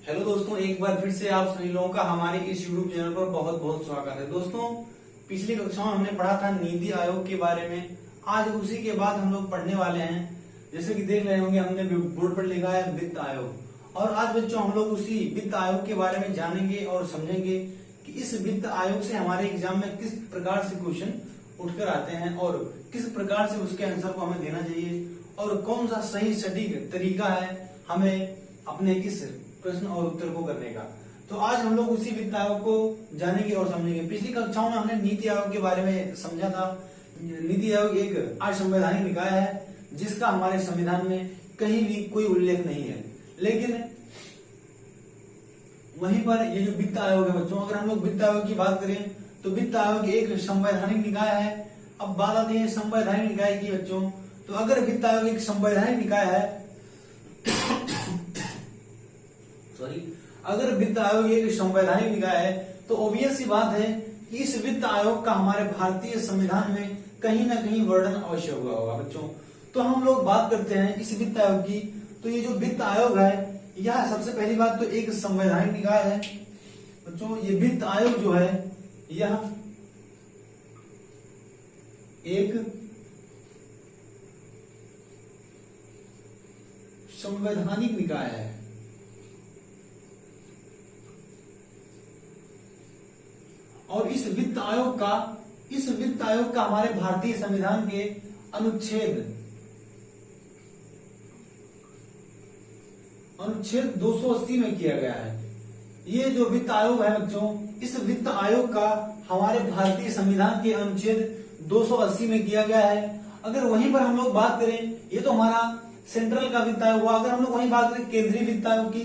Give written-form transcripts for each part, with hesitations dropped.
Hello दोस्तों, एक बार फिर से आप सभी लोगों का हमारे इस यूट्यूब चैनल पर बहुत बहुत स्वागत है। दोस्तों, पिछली कक्षा में हमने पढ़ा था नीति आयोग के बारे में। आज उसी के बाद हम लोग पढ़ने वाले हैं। जैसे कि देख रहे होंगे, हमने बोर्ड पर लिखा है वित्त आयोग। और आज बच्चों हम लोग उसी वित्त आयोग के बारे में जानेंगे और समझेंगे कि इस वित्त आयोग से हमारे एग्जाम में किस प्रकार से क्वेश्चन उठकर आते हैं और किस प्रकार से उसके आंसर को हमें देना चाहिए और कौन सा सही सटीक तरीका है हमें अपने इस प्रश्न और उत्तर को करने का। तो आज हम लोग उसी वित्त आयोग को जानेंगे और समझेंगे। पिछली कक्षाओं में हमने नीति आयोग के बारे में समझा था। नीति आयोग एक असंवैधानिक निकाय है जिसका हमारे संविधान में कहीं भी कोई उल्लेख नहीं है। लेकिन वहीं पर ये जो वित्त आयोग है बच्चों, अगर हम लोग वित्त आयोग की बात करें तो वित्त आयोग एक संवैधानिक निकाय है। अब बात आती है संवैधानिक निकाय की बच्चों। तो अगर वित्त आयोग एक संवैधानिक निकाय है अगर वित्त आयोग एक संवैधानिक निकाय है तो ऑब्वियस सी बात है कि इस वित्त आयोग का हमारे भारतीय संविधान में कहीं ना कहीं वर्णन अवश्य हुआ होगा बच्चों। तो हम लोग बात करते हैं इस वित्त आयोग की। तो ये जो वित्त आयोग है यह सबसे पहली बात तो एक संवैधानिक निकाय है बच्चों। ये वित्त आयोग जो है यह एक संवैधानिक निकाय है। और इस वित्त आयोग का हमारे भारतीय संविधान के अनुच्छेद 280 में किया गया है। ये जो वित्त आयोग है बच्चों, इस वित्त आयोग का हमारे भारतीय संविधान के अनुच्छेद 280 में किया गया है। अगर वहीं पर हम लोग बात करें, ये तो हमारा सेंट्रल का वित्त आयोग हुआ। अगर हम लोग वहीं बात करें केंद्रीय वित्त आयोग की,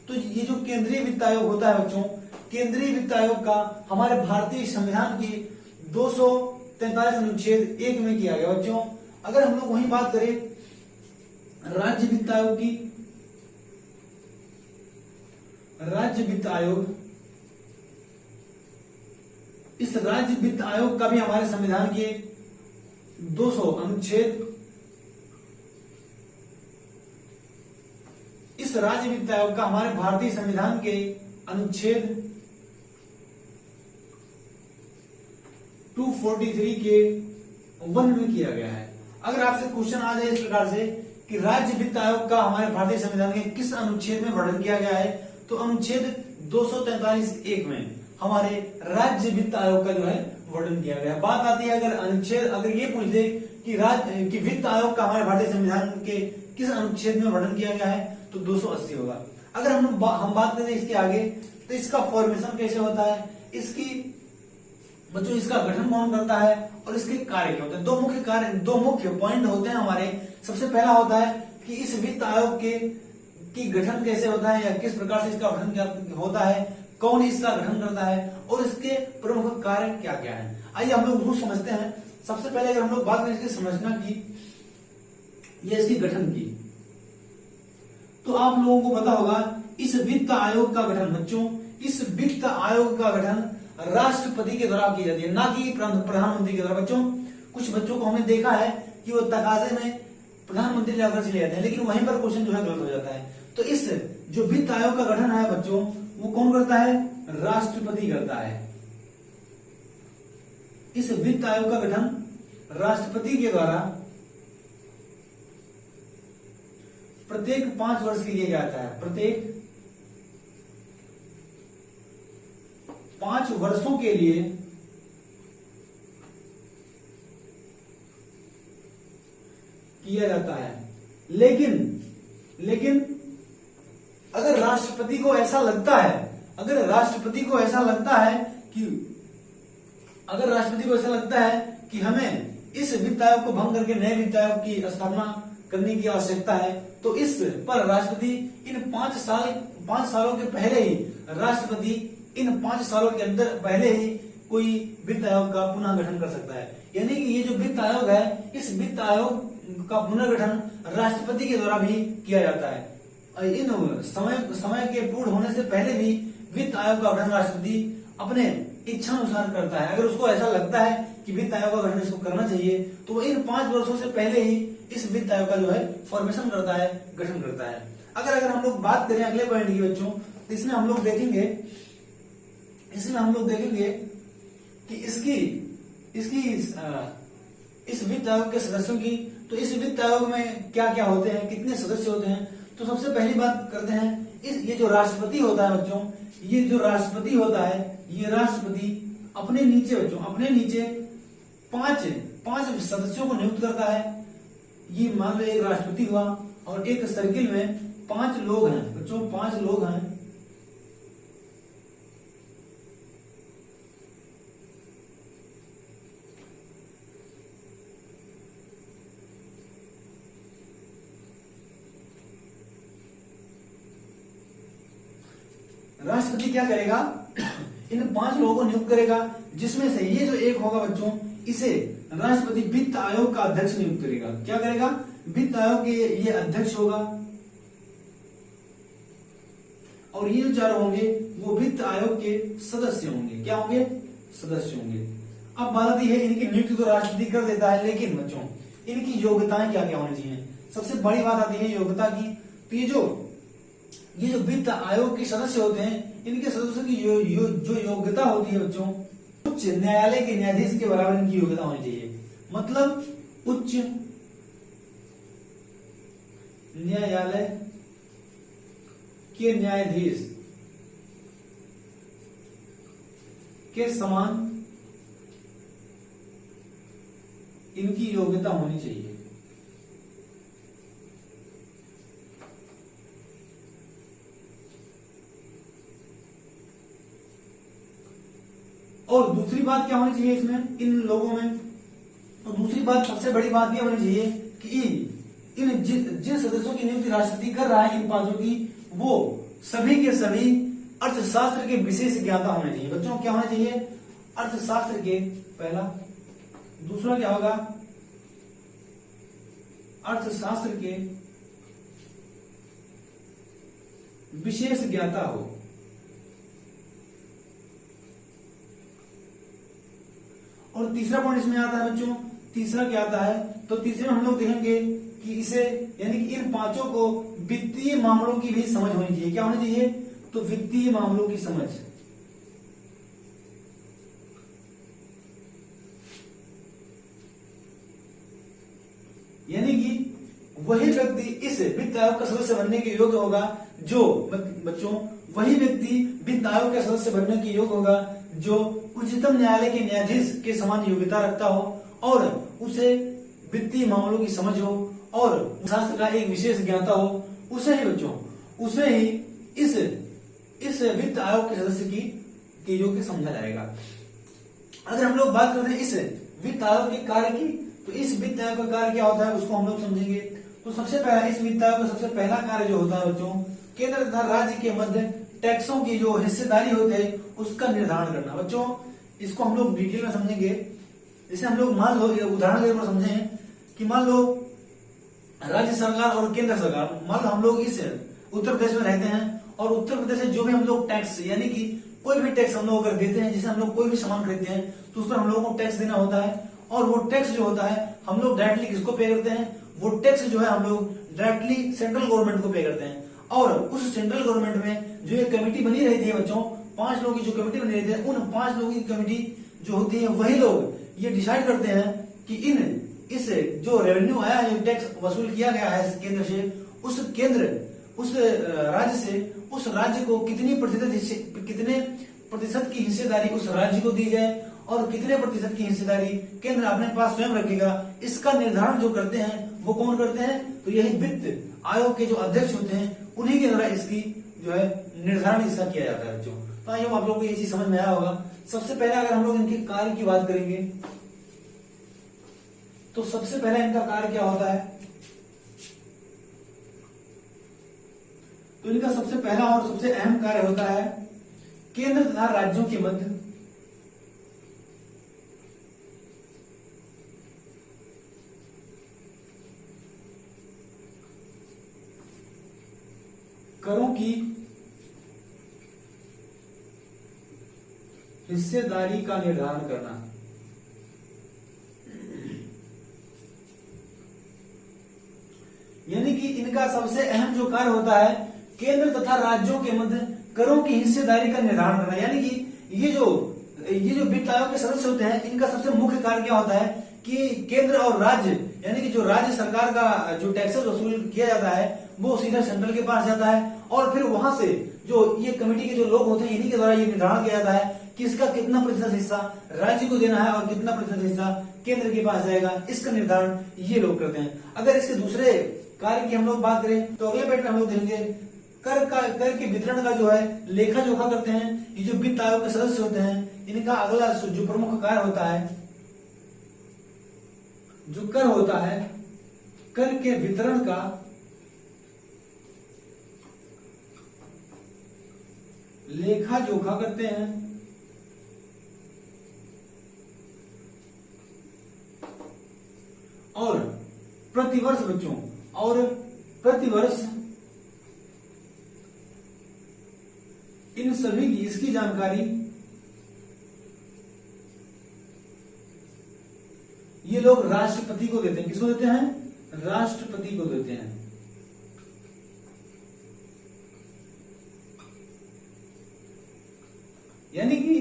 तो ये जो केंद्रीय वित्त आयोग होता है बच्चों, केंद्रीय वित्त आयोग का हमारे भारतीय संविधान के 243 अनुच्छेद 1 में किया गया बच्चों। अगर हम लोग वहीं बात करें राज्य वित्त आयोग की, राज्य वित्त आयोग, इस राज्य वित्त आयोग का भी हमारे संविधान के 200 अनुच्छेद, इस राज्य वित्त आयोग का हमारे भारतीय संविधान के अनुच्छेद 243 के 1 में किया गया है। अगर आपसे क्वेश्चन आ जाए इस प्रकार से कि राज्य वित्त आयोग का हमारे भारतीय संविधान के किस अनुच्छेद में वर्णन किया गया है, तो अनुच्छेद 243(1) में हमारे राज्य वित्त आयोग का जो है वर्णन किया गया है। बात आती है अगर ये पूछ दे कि वित्त आयोग का हमारे भारतीय संविधान के किस अनुच्छेद में वर्णन किया गया है, तो 280 होगा। अगर हम बात करें इसके आगे, तो इसका फॉर्मेशन कैसे होता है, इसका गठन कौन करता है और इसके कार्य क्या होते हैं। दो मुख्य पॉइंट होते हैं हमारे। सबसे पहला होता है कि इस वित्त आयोग की गठन कैसे होता है या किस प्रकार से इसका गठन होता है, कौन इसका गठन करता है और इसके प्रमुख कार्य क्या क्या है। आइए हम लोग रूल समझते हैं। सबसे पहले अगर हम लोग बात करें इसकी संरचना की या इसकी गठन की, तो आप लोगों को पता होगा इस वित्त आयोग का गठन बच्चों, इस वित्त आयोग का गठन राष्ट्रपति के द्वारा की जाती है, ना कि प्रधानमंत्री के द्वारा। बच्चों, कुछ बच्चों को हमने देखा है कि वो तकाजे में प्रधानमंत्री जाकर चले जाते हैं, लेकिन वहीं पर क्वेश्चन जो है गलत हो जाता है। तो इस जो वित्त आयोग का गठन है बच्चों, वो कौन करता है, राष्ट्रपति करता है। इस वित्त आयोग का गठन राष्ट्रपति के द्वारा प्रत्येक 5 वर्ष के लिए जाता है। प्रत्येक 5 वर्षों के लिए किया जाता है। लेकिन अगर राष्ट्रपति को ऐसा लगता है कि हमें इस वित्त आयोग को भंग करके नए वित्त आयोग की स्थापना करने की आवश्यकता है, तो इस पर राष्ट्रपति इन 5 सालों के पहले ही राष्ट्रपति इन 5 सालों के अंदर पहले ही कोई वित्त आयोग का पुनः गठन कर सकता है। यानी कि ये जो वित्त आयोग है, इस वित्त आयोग का पुनर्गठन राष्ट्रपति के द्वारा भी किया जाता है। इन समय के पूर्ण होने से पहले भी वित्त आयोग का गठन राष्ट्रपति अपने इच्छा अनुसार करता है। अगर उसको ऐसा लगता है कि वित्त आयोग का गठन इसको करना चाहिए, तो वो इन 5 वर्षों से पहले ही इस वित्त आयोग का जो है फॉर्मेशन करता है, गठन करता है। अगर हम लोग बात करें अगले पॉइंट की बच्चों, इसमें हम लोग देखेंगे कि इस वित्त आयोग के सदस्यों की, तो इस वित्त आयोग में क्या क्या होते हैं, कितने सदस्य होते हैं। तो सबसे पहली बात करते हैं, ये जो राष्ट्रपति होता है बच्चों, ये जो राष्ट्रपति होता है, ये राष्ट्रपति अपने नीचे पांच सदस्यों को नियुक्त करता है। ये मान लो एक राष्ट्रपति हुआ और एक सर्किल में 5 लोग हैं बच्चों, 5 लोग हैं। राष्ट्रपति क्या करेगा, इन 5 लोगों को नियुक्त करेगा, जिसमें से ये जो एक होगा बच्चों, इसे राष्ट्रपति वित्त आयोग का अध्यक्ष नियुक्त करेगा। क्या करेगा, वित्त आयोग के ये अध्यक्ष होगा, और ये जो 4 होंगे वो वित्त आयोग के सदस्य होंगे। क्या होंगे, सदस्य होंगे। अब बात आती है इनकी नियुक्ति तो राष्ट्रपति कर देता है, लेकिन बच्चों इनकी योग्यताएं क्या क्या होनी चाहिए। सबसे बड़ी बात आती है योग्यता की। तो ये जो वित्त आयोग के सदस्य होते हैं, इनके सदस्यों की जो योग्यता होती है बच्चों, उच्च न्यायालय के न्यायाधीश के बराबर इनकी योग्यता होनी चाहिए। मतलब उच्च न्यायालय के न्यायाधीश के समान इनकी योग्यता होनी चाहिए। और दूसरी बात क्या होनी चाहिए इसमें, इन लोगों में, और दूसरी बात सबसे बड़ी बात यह होनी चाहिए कि इन जिन सदस्यों की नियुक्ति राष्ट्रपति कर रहा है, इन 5 की, वो सभी के सभी अर्थशास्त्र के विशेष ज्ञाता होने चाहिए। बच्चों क्या होना चाहिए, अर्थशास्त्र के, पहला। दूसरा क्या होगा, अर्थशास्त्र के विशेष ज्ञाता हो। और तीसरा पॉइंट इसमें आता है बच्चों, तीसरा क्या आता है, तो तीसरे में हम लोग देखेंगे कि इसे, यानी कि इन 5 को वित्तीय मामलों की भी समझ होनी चाहिए। क्या होनी चाहिए, तो वित्तीय मामलों की समझ। यानी कि वही व्यक्ति इस वित्त आयोग का सदस्य बनने के योग्य होगा, जो बच्चों वही व्यक्ति वित्त आयोग का सदस्य बनने के योग्य होगा जो उच्चतम न्यायालय के न्यायाधीश के समान योग्यता रखता हो, और उसे वित्तीय मामलों की समझ हो, और शास्त्र का एक विशेष ज्ञाता हो। उसे ही बच्चों, उसे ही इस वित्त आयोग के सदस्य की योग्य समझा जाएगा। अगर हम लोग बात करते हैं इस वित्त आयोग के कार्य की, तो इस वित्त आयोग का कार्य क्या होता है उसको हम लोग समझेंगे। तो सबसे पहला, इस वित्त आयोग का सबसे पहला कार्य जो होता है बच्चों, केंद्र तथा राज्य के मध्य टैक्सों की जो हिस्सेदारी होती है उसका निर्धारण करना। बच्चों इसको हम लोग डिटेल में समझेंगे। जैसे हम लोग मान लो, उदाहरण के तौर पर समझें कि मान लो राज्य सरकार और केंद्र सरकार, मान लो हम लोग इस उत्तर प्रदेश में रहते हैं, और उत्तर प्रदेश से जो भी हम लोग टैक्स, यानी कि कोई भी टैक्स हम लोग अगर देते हैं, जैसे हम लोग कोई भी सामान खरीदते हैं तो उस पर हम लोगों को टैक्स देना होता है, और वो टैक्स जो होता है हम लोग डायरेक्टली किसको पे करते हैं, वो टैक्स जो है हम लोग डायरेक्टली सेंट्रल गवर्नमेंट को पे करते हैं। और उस सेंट्रल गवर्नमेंट में जो एक कमेटी बनी रहती है बच्चों, 5 लोगों की जो कमेटी बनी रहती है, उन 5 लोगों की कमेटी जो होती है, वही लोग ये डिसाइड करते हैं कि इस जो रेवेन्यू आया है, जो टैक्स वसूल किया गया है केंद्र से, उस राज्य से, उस राज्य को कितने प्रतिशत की हिस्सेदारी उस राज्य को दी जाए, और कितने प्रतिशत की हिस्सेदारी केंद्र अपने पास स्वयं रखेगा, इसका निर्धारण जो करते हैं वो कौन करते हैं, तो यही वित्त आयोग के जो अध्यक्ष होते हैं, उन्हीं के द्वारा इसकी जो है निर्धारण इसका किया जाता है बच्चों। तो आइए आप लोगों को ये चीज समझ में आया होगा। सबसे पहले अगर हम लोग इनके कार्य की बात करेंगे, तो सबसे पहले इनका कार्य क्या होता है, तो इनका सबसे पहला और सबसे अहम कार्य होता है केंद्र तथा राज्यों के मध्य करों की हिस्सेदारी का निर्धारण करना। यानी कि इनका सबसे अहम जो कार्य होता है केंद्र तथा राज्यों के मध्य करों की हिस्सेदारी का निर्धारण करना। यानी कि ये जो वित्त आयोग के सदस्य होते हैं, इनका सबसे मुख्य कार्य क्या होता है कि केंद्र और राज्य, यानी कि जो राज्य सरकार का जो टैक्सेस वसूल किया जाता है वो सीधा सेंट्रल के पास जाता है, और फिर वहां से जो ये कमेटी के जो लोग होते हैं इन्हीं के द्वारा ये निर्धारण किया जाता है कि इसका कितना प्रतिशत हिस्सा राज्य को देना है और कितना प्रतिशत हिस्सा केंद्र के पास जाएगा। इसका निर्धारण ये लोग करते हैं। अगर इसके दूसरे कार्य की हम लोग बात करें तो अगले पेज में हम लोग देखेंगे कर के वितरण का जो है लेखा जोखा करते हैं। ये जो वित्त आयोग के सदस्य होते हैं इनका अगला जो प्रमुख कार्य होता है, जो कर होता है, कर के वितरण का लेखा जोखा करते हैं। और प्रतिवर्ष बच्चों, और प्रतिवर्ष इन सभी की इसकी जानकारी ये लोग राष्ट्रपति को देते हैं। किसको देते हैं? राष्ट्रपति को देते हैं। यानी कि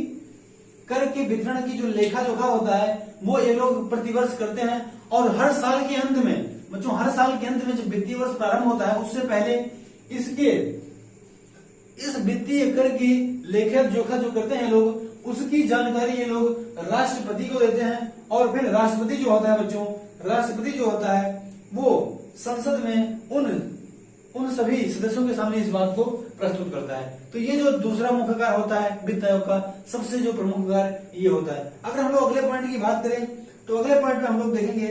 कर के वितरण की जो लेखा जोखा होता है वो ये लोग प्रतिवर्ष करते हैं। और हर साल के अंत में बच्चों, हर साल के अंत में जब वित्तीय वर्ष प्रारंभ होता है उससे पहले इस वित्तीय कर की लेखा जोखा जो करते हैं लोग, उसकी जानकारी ये लोग राष्ट्रपति को देते हैं। और फिर राष्ट्रपति जो होता है बच्चों, राष्ट्रपति जो होता है वो संसद में उन सभी सदस्यों के सामने इस बात को प्रस्तुत करता है। तो ये जो दूसरा मुख्य कार्य होता है वित्त आयोग का, सबसे जो प्रमुख कार्य ये होता है। अगर हम लोग अगले पॉइंट की बात करें तो अगले पॉइंट में हम लोग देखेंगे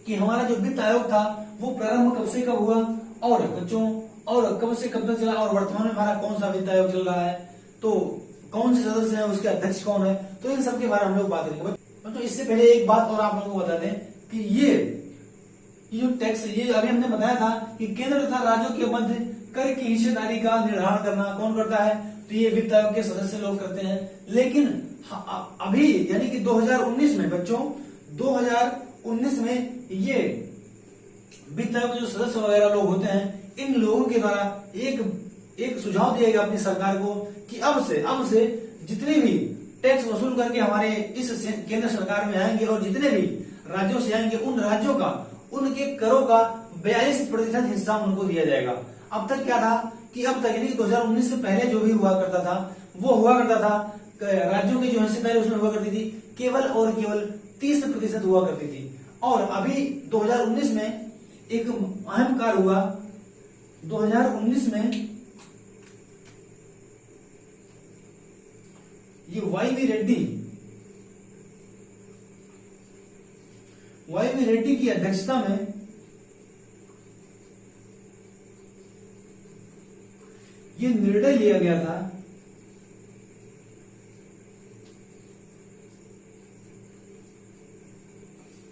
कि हमारा जो वित्त आयोग था वो प्रारंभ कब से कब हुआ और बच्चों और कब से कब तक चला, और वर्तमान में हमारा कौन सा वित्त आयोग चल रहा है, तो कौन से सदस्य हैं, उसके अध्यक्ष कौन है, तो इन सब के बारे में हम लोग बात करेंगे। तो इससे पहले एक बात और आप लोगों को बता दें कि ये जो टैक्स, ये अभी हमने बताया था कि केंद्र तथा राज्यों के मध्य कर की हिस्सेदारी का निर्धारण करना कौन करता है, तो ये वित्त आयोग के सदस्य लोग करते हैं। लेकिन अभी यानी कि 2019 में बच्चों, 2019 में ये वित्त आयोग के जो सदस्य वगैरह लोग होते हैं, इन लोगों के द्वारा एक सुझाव दिया गया अपनी सरकार को कि अब से जितने भी टैक्स वसूल करके हमारे इस केंद्र सरकार में आएंगे और जितने भी राज्यों से आएंगे, उन राज्यों का उनके करों का 42% हिस्सा उनको दिया जाएगा। अब तक क्या था कि अब तक यानी 2019 से पहले जो भी हुआ करता था वो हुआ करता था, राज्यों की जो हिस्सेदारी उसमें हुआ करती थी केवल और केवल 30% हुआ करती थी। और अभी 2019 में एक अहम कार्य हुआ। 2019 में ये वाई वी रेड्डी की अध्यक्षता में ये निर्णय लिया गया था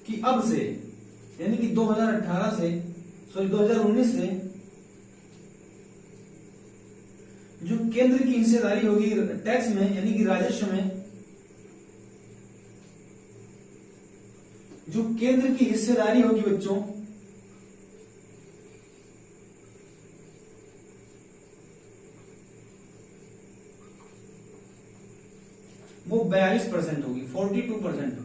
कि अब से यानी कि 2019 से जो केंद्र की हिस्सेदारी होगी टैक्स में यानी कि राजस्व में, जो केंद्र की हिस्सेदारी होगी बच्चों वो 42% होगी, 42%।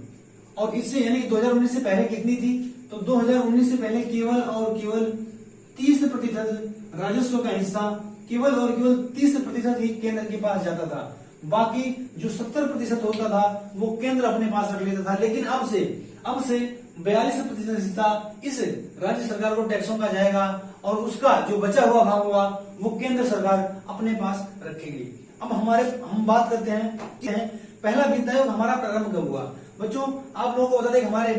और इससे यानी कि 2019 से पहले कितनी थी, तो 2019 से पहले केवल और केवल 30% राजस्व का हिस्सा केवल और केवल 30% ही केंद्र के पास जाता था। बाकी जो 70% होता था वो केंद्र अपने पास रख लेता था। लेकिन अब से 42% हिस्सा इस राज्य सरकार को टैक्सों का जाएगा और उसका जो बचा हुआ भाग होगा वो केंद्र सरकार अपने पास रखेगी। अब हम बात करते हैं कि पहला वित्त आयोग हमारा प्रारंभ कब हुआ। बच्चों आप लोगों को बता दें कि हमारे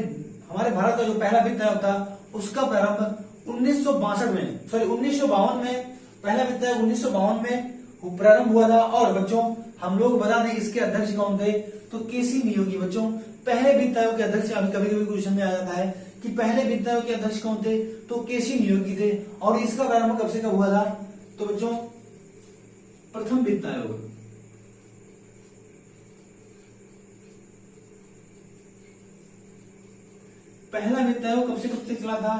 भारत का जो पहला वित्त आयोग था उसका प्रारंभ 1952 में पहला वित्त आयोग 1952 में प्रारंभ हुआ था। और बच्चों हम लोग बता दें इसके अध्यक्ष कौन थे, तो केसी नियोगी। बच्चों पहले वित्त आयोग के अध्यक्ष, अभी कभी कभी क्वेश्चन में आ जाता है कि पहले वित्त आयोग के अध्यक्ष कौन थे, तो केसी नियोगी थे। और इसका प्रारंभ कब से कब हुआ था, तो बच्चों प्रथम वित्त आयोग पहला वित्त आयोग कब से कब तक चला था,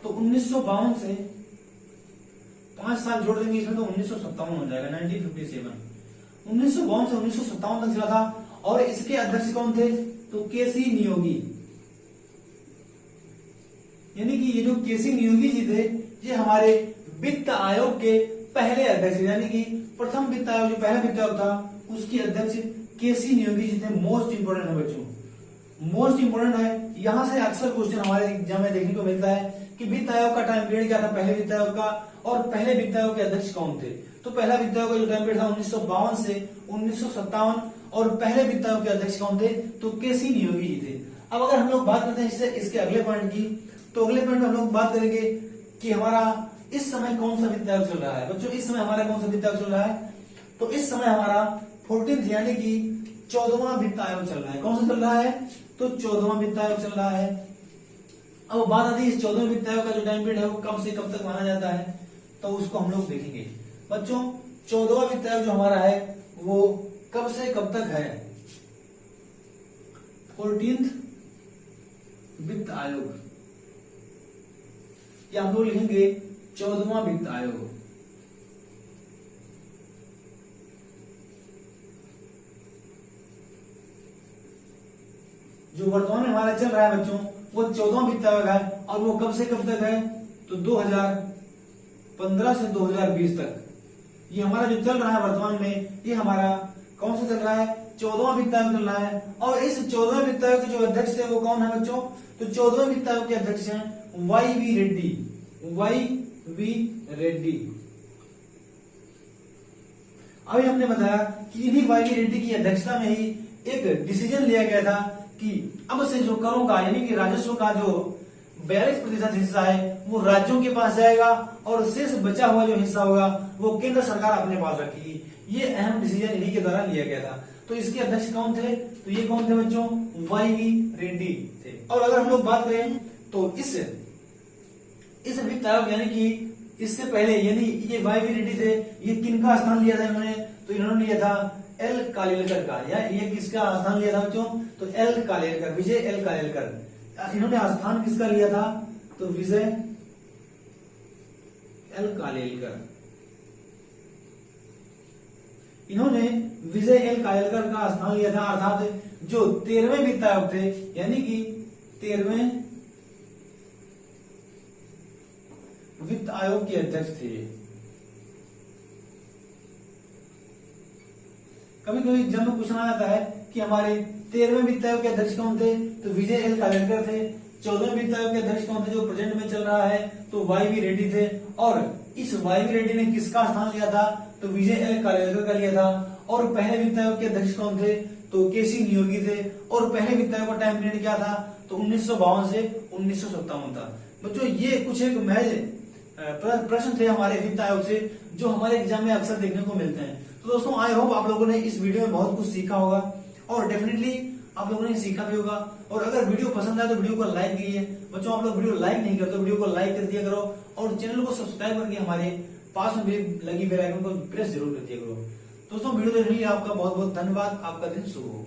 तो 1952 से 5 साल जोड़ देंगे इसमें तो 1957 हो जाएगा, 1957। 1952 से 1957 तक चला था। और इसके अध्यक्ष कौन थे? तो केसी नियोगी। यानी कि ये जो केसी नियोगी जी थे, ये हमारे वित्त आयोग के पहले अध्यक्ष, यानी कि प्रथम वित्त आयोग, जो पहला वित्त आयोग था उसके अध्यक्ष केसी नियोगी जी थे। मोस्ट इंपोर्टेंट है बच्चों, मोस्ट इंपोर्टेंट है। यहां से अक्सर क्वेश्चन हमारे एग्जाम में देखने को मिलता है कि वित्त आयोग का टाइम पीरियड क्या था, पहले वित्त आयोग का, और पहले वित्त आयोग के अध्यक्ष कौन थे। तो पहला वित्त आयोग का जो टाइम पीरियड था 1952 से 1957, और पहले वित्त आयोग के अध्यक्ष कौन थे? तो केसी नियोगी जी थे। अब अगर हम लोग बात करते हैं इससे इसके अगले पॉइंट की, तो अगले पॉइंट में हम लोग बात करेंगे कि हमारा इस समय कौन सा वित्त आयोग चल रहा है। बच्चों इस समय हमारा कौन सा वित्त आयोग चल रहा है? तो इस समय हमारा 14th यानी कि 14वां वित्त आयोग चल रहा है। कौन सा चल रहा है? तो 14वां वित्त आयोग चल रहा है। अब बात आती है इस 14वें वित्त आयोग का जो टाइम पीरियड है वो कब से कब तक माना जाता है, तो उसको हम लोग देखेंगे। बच्चों 14वां वित्त आयोग जो हमारा है वो कब से कब तक है? 14th वित्त आयोग, या हम लोग लिखेंगे 14वां वित्त आयोग। जो वर्तमान में हमारा चल रहा है बच्चों वो 14वां वित्त आयोग है, और वो कब से कब तक है? तो 2015 से 2020 तक ये हमारा जो चल रहा है वर्तमान में, ये हमारा कौन सा चल रहा है? 14वां वित्त आयोग चल रहा है। और इस 14वें वित्त आयोग के जो अध्यक्ष थे वो कौन है बच्चों? तो 14वें वित्त आयोग के अध्यक्ष हैं Y V Reddy. Y V Reddy. अभी हमने बताया कि इन्हीं वाई वी रेड्डी की अध्यक्षता में ही एक डिसीजन लिया गया था कि अब से जो करों का यानी कि राजस्व का जो 42% हिस्सा है वो राज्यों के पास जाएगा, और शेष बचा हुआ जो हिस्सा होगा वो केंद्र सरकार अपने पास रखेगी। ये अहम डिसीजन इन्हीं के द्वारा लिया गया था। तो इसके अध्यक्ष कौन थे? तो ये कौन थे बच्चों? वाई वी रेड्डी थे। और अगर हम लोग बात करें तो इस वित्त आयोग यानी कि इससे पहले यानी ये वाई वी रेड्डी थे, ये किनका स्थान लिया था इन्होंने? तो इन्होंने लिया था एल कालेलकर का। या ये किसका स्थान लिया था बच्चों? तो एल कालेलकर, विजय एल कालेलकर। इन्होंने स्थान किसका लिया था? तो विजय एल कालेलकर। इन्होंने विजय एल कालेलकर का स्थान लिया था, अर्थात जो 13वें वित्त आयोग थे यानी कि 13वें वित्त आयोग के अध्यक्ष थे। कभी कभी एग्जाम में क्वेश्चन आ जाता है कि हमारे 13वें वित्त आयोग के अध्यक्ष कौन थे? तो विजय एल कालेलकर थे। 14वें वित्त आयोग के अध्यक्ष कौन थे जो प्रेजेंट में चल रहा है? तो वाई वी रेड्डी थे। और इस वाई वी रेड्डी ने किसका स्थान लिया था? तो विजय एल कालेलकर का लिया था। और पहले वित्त आयोग के अध्यक्ष कौन थे? तो केसी नियोगी थे। और पहले वित्त आयोग का टाइम पीरियड क्या था? तो 1952 से 1957 था। बच्चों ये कुछ एक महज प्रश्न थे हमारे वित्त आयोग से जो हमारे एग्जाम में अक्सर देखने को मिलते हैं। तो दोस्तों आई होप आप लोगों ने इस वीडियो में बहुत कुछ सीखा होगा, और डेफिनेटली आप लोगों ने सीखा भी होगा। और अगर वीडियो पसंद आए तो वीडियो को लाइक कीजिए। बच्चों आप लोग वीडियो लाइक नहीं करते, वीडियो को लाइक कर दिया करो, और चैनल को सब्सक्राइब करके हमारे पास में भी लगी बेल आइकन को प्रेस जरूर कर दिया करो। दोस्तों वीडियो देखने के लिए आपका बहुत बहुत धन्यवाद। आपका दिन शुभ हो।